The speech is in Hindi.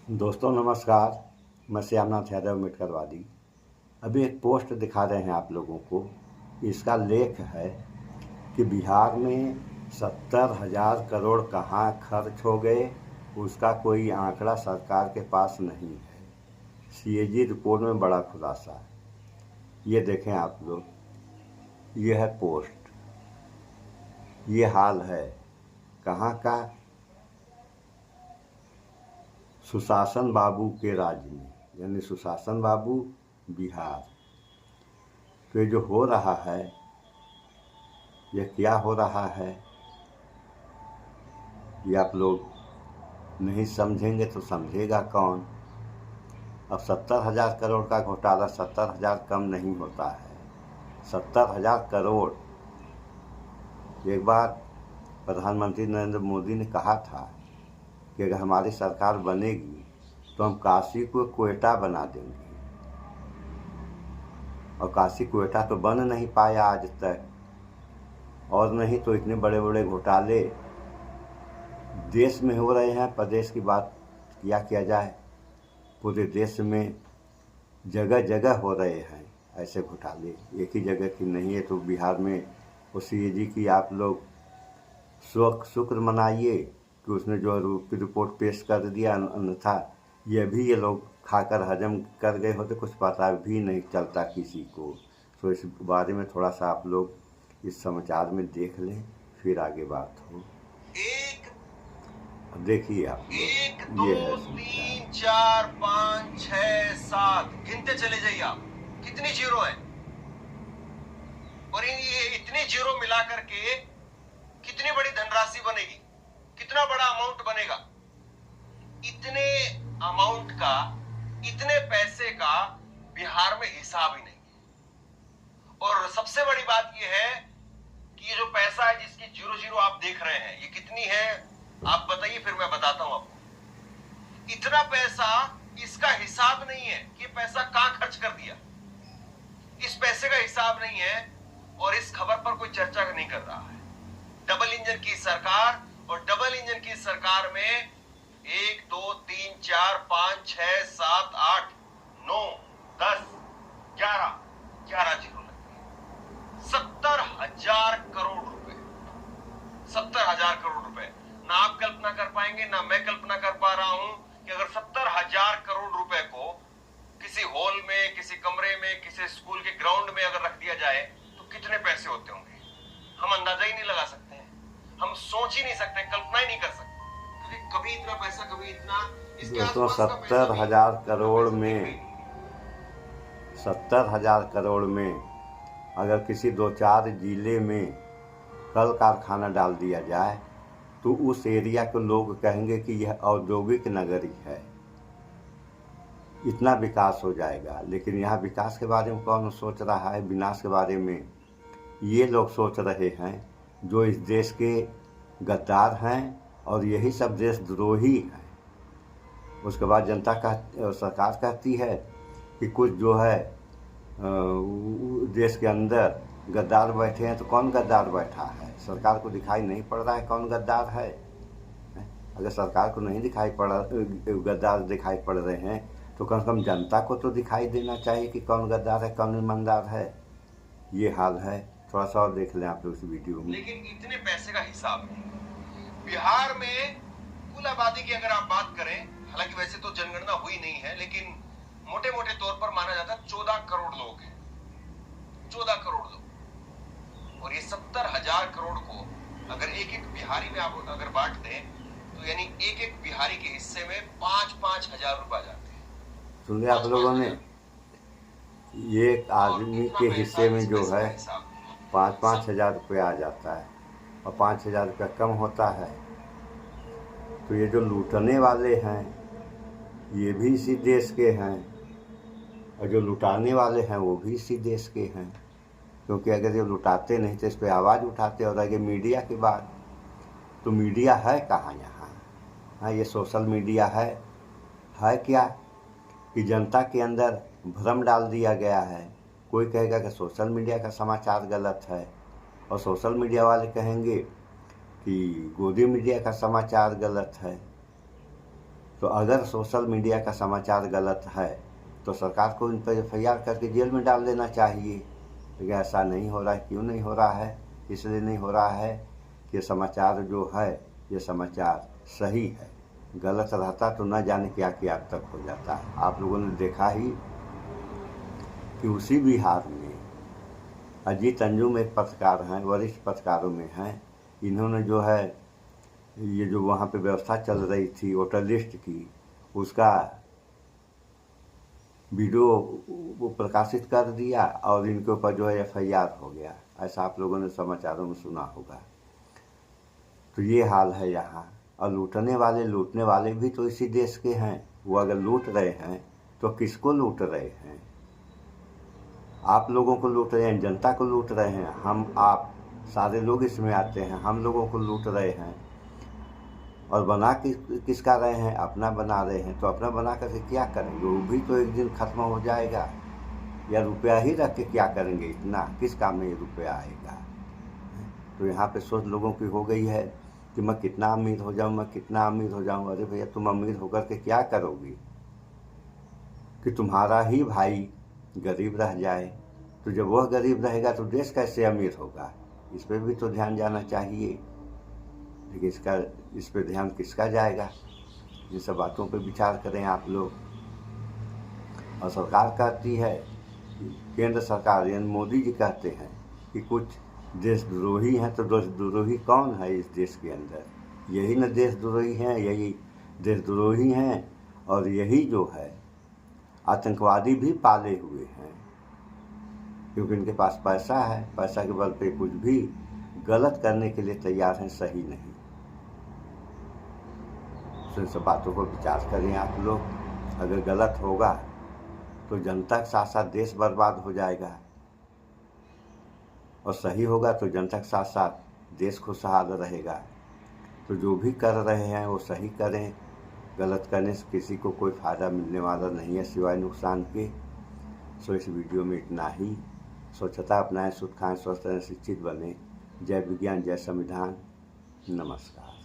दोस्तों नमस्कार। मैं श्यामनाथ यादव अम्बेडकरवादी। अभी एक पोस्ट दिखा रहे हैं आप लोगों को। इसका लेख है कि बिहार में 70,000 करोड़ कहाँ खर्च हो गए, उसका कोई आंकड़ा सरकार के पास नहीं है। सीएजी रिपोर्ट में बड़ा खुलासा है। ये देखें आप लोग, ये है पोस्ट, ये हाल है कहाँ का। सुशासन बाबू के राज्य में, यानी सुशासन बाबू बिहार। तो ये जो हो रहा है, ये क्या हो रहा है, ये आप लोग नहीं समझेंगे तो समझेगा कौन। अब 70,000 करोड़ का घोटाला 70,000 कम नहीं होता है। 70,000 करोड़। एक बार प्रधानमंत्री नरेंद्र मोदी ने कहा था कि अगर हमारी सरकार बनेगी तो हम काशी को क्वेटा बना देंगे, और काशी क्वेटा तो बन नहीं पाया आज तक। और नहीं तो इतने बड़े बड़े घोटाले देश में हो रहे हैं। प्रदेश की बात किया जाए, पूरे देश में जगह जगह हो रहे हैं ऐसे घोटाले, एक ही जगह की नहीं है। तो बिहार में वो सीएजी की आप लोग शुक्र मनाइए कि उसने जो रिपोर्ट पेश कर दिया, अन्यथा ये लोग खाकर हजम कर गए होते, कुछ पता भी नहीं चलता किसी को। तो इस बारे में थोड़ा सा आप लोग इस समाचार में देख लें, फिर आगे बात हो। देखिए आप लोग, 1 2 3 4 5 6 7 गिनते चले जाइए आप, कितनी जीरो है। और ये इतनी जीरो मिला करके कितनी बड़ी धनराशि बनेगी, कितना बड़ा अमाउंट बनेगा। इतने अमाउंट का, इतने पैसे का बिहार में हिसाब ही नहीं है। और सबसे बड़ी बात यह है कि ये जो पैसा है जिसकी जीरो जीरो आप देख रहे हैं, ये कितनी है आप बताइए, फिर मैं बताता हूं आपको। इतना पैसा, इसका हिसाब नहीं है कि पैसा कहां खर्च कर दिया। इस पैसे का हिसाब नहीं है और इस खबर पर कोई चर्चा नहीं कर रहा है। डबल इंजन की सरकार, और डबल इंजन की सरकार में 1 2 3 4 5 6 7 8 9 10 11 जीरो लगते हैं। 70,000 करोड़ रुपए, 70,000 करोड़ रुपए। ना आप कल्पना कर पाएंगे, ना मैं कल्पना कर पा रहा हूं कि अगर 70,000 करोड़ रुपए को किसी हॉल में, किसी कमरे में, किसी स्कूल के ग्राउंड में अगर रख दिया जाए तो कितने पैसे होते होंगे। हम अंदाजा ही नहीं लगा सकते हैं, हम सोच ही नहीं सकते, कल्पना ही नहीं कर सकते, क्योंकि कभी इतना पैसा, कभी इतना। दोस्तों 70,000 करोड़ में, 70,000 करोड़ में अगर किसी 2-4 जिले में कल कारखाना डाल दिया जाए तो उस एरिया के लोग कहेंगे कि यह औद्योगिक नगरी है, इतना विकास हो जाएगा। लेकिन यहाँ विकास के बारे में कौन सोच रहा है, विनाश के बारे में ये लोग सोच रहे हैं जो इस देश के गद्दार हैं, और यही सब देशद्रोही हैं। उसके बाद जनता सरकार कहती है कि कुछ जो है देश के अंदर गद्दार बैठे हैं। तो कौन गद्दार बैठा है? सरकार को दिखाई नहीं पड़ रहा है कौन गद्दार है? अगर सरकार को नहीं दिखाई पड़, गद्दार दिखाई पड़ रहे हैं, तो कम से कम जनता को तो दिखाई देना चाहिए कि कौन गद्दार है, कौन ईमानदार है। ये हाल है, थोड़ा सा और देख लें आप लोग इस वीडियो में। लेकिन इतने पैसे का हिसाब नहीं। बिहार में कुल आबादी की अगर आप बात करें, हालांकि वैसे तो जनगणना हुई नहीं है, लेकिन मोटे मोटे तौर पर माना जाता है 14 करोड़ लोग हैं, 14 करोड़ लोग। और ये 70,000 करोड़ को अगर एक एक बिहारी में आप अगर बांट दें तो यानी एक एक बिहारी के हिस्से में 5-5 हजार रुपए जाते हैं। सुन लिया आप लोगों ने? एक आदमी के हिस्से में जो है 5-5 हजार रुपये आ जाता है, और 5 हजार रुपया कम होता है। तो ये जो लूटने वाले हैं ये भी इसी देश के हैं, और जो लुटाने वाले हैं वो भी इसी देश के हैं। क्योंकि अगर ये लुटाते नहीं तो इस पर आवाज़ उठाते। और अगर मीडिया की बात, तो मीडिया है कहाँ यहाँ? हाँ, ये सोशल मीडिया है क्या कि जनता के अंदर भ्रम डाल दिया गया है। कोई कहेगा कि सोशल मीडिया का समाचार गलत है, और सोशल मीडिया वाले कहेंगे कि गोदी मीडिया का समाचार गलत है। तो अगर सोशल मीडिया का समाचार गलत है तो सरकार को इन पर FIR करके जेल में डाल देना चाहिए। लेकिन ऐसा नहीं हो रहा है। क्यों नहीं हो रहा है? इसलिए नहीं हो रहा है कि समाचार जो है ये समाचार सही है। गलत रहता तो न जाने क्या क्या अब तक हो जाता है। आप लोगों ने देखा ही कि उसी बिहार में अजीत अंजुम एक पत्रकार हैं, वरिष्ठ पत्रकारों में हैं। इन्होंने जो है ये जो वहाँ पे व्यवस्था चल रही थी वोटर लिस्ट की, उसका वीडियो वो प्रकाशित कर दिया और इनके ऊपर जो है FIR हो गया। ऐसा आप लोगों ने समाचारों में सुना होगा। तो ये हाल है यहाँ। और लूटने वाले भी तो इसी देश के हैं। वो अगर लूट रहे हैं तो किसको लूट रहे हैं? आप लोगों को लूट रहे हैं, जनता को लूट रहे हैं। हम आप सारे लोग इसमें आते हैं, हम लोगों को लूट रहे हैं। और बना किसका रहे हैं? अपना बना रहे हैं। तो अपना बना करके क्या करेंगे? वो भी तो एक दिन खत्म हो जाएगा। या रुपया ही रख के क्या करेंगे? इतना किस काम में ये रुपया आएगा? तो यहाँ पे सोच लोगों की हो गई है कि मैं कितना अमीर हो जाऊँ, मैं कितना अमीर हो जाऊँ। अरे भैया, तुम अमीर होकर के क्या करोगे? कि तुम्हारा ही भाई गरीब रह जाए। तो जब वह गरीब रहेगा तो देश कैसे अमीर होगा? इस पर भी तो ध्यान जाना चाहिए। लेकिन इस पर ध्यान किसका जाएगा? इन सब बातों पर विचार करें आप लोग। और सरकार कहती है, केंद्र सरकार यानी मोदी जी कहते हैं कि कुछ देशद्रोही हैं। तो देशद्रोही कौन है इस देश के अंदर? यही न देशद्रोही हैं, यही देशद्रोही हैं। और यही जो है आतंकवादी भी पाले हुए हैं, क्योंकि इनके पास पैसा है। पैसा के बल पे कुछ भी गलत करने के लिए तैयार हैं, सही नहीं। तो इन सब बातों को विचार करें आप लोग। अगर गलत होगा तो जनता के साथ साथ देश बर्बाद हो जाएगा, और सही होगा तो जनता के साथ साथ देश खुशहाल रहेगा। तो जो भी कर रहे हैं वो सही करें। गलत करने से किसी को कोई फ़ायदा मिलने वाला नहीं है सिवाय नुकसान के। सो इस वीडियो में इतना ही। स्वच्छता अपनाएं, शुद्ध खाएं, स्वस्थ रहें, शिक्षित बने। जय विज्ञान, जय संविधान। नमस्कार।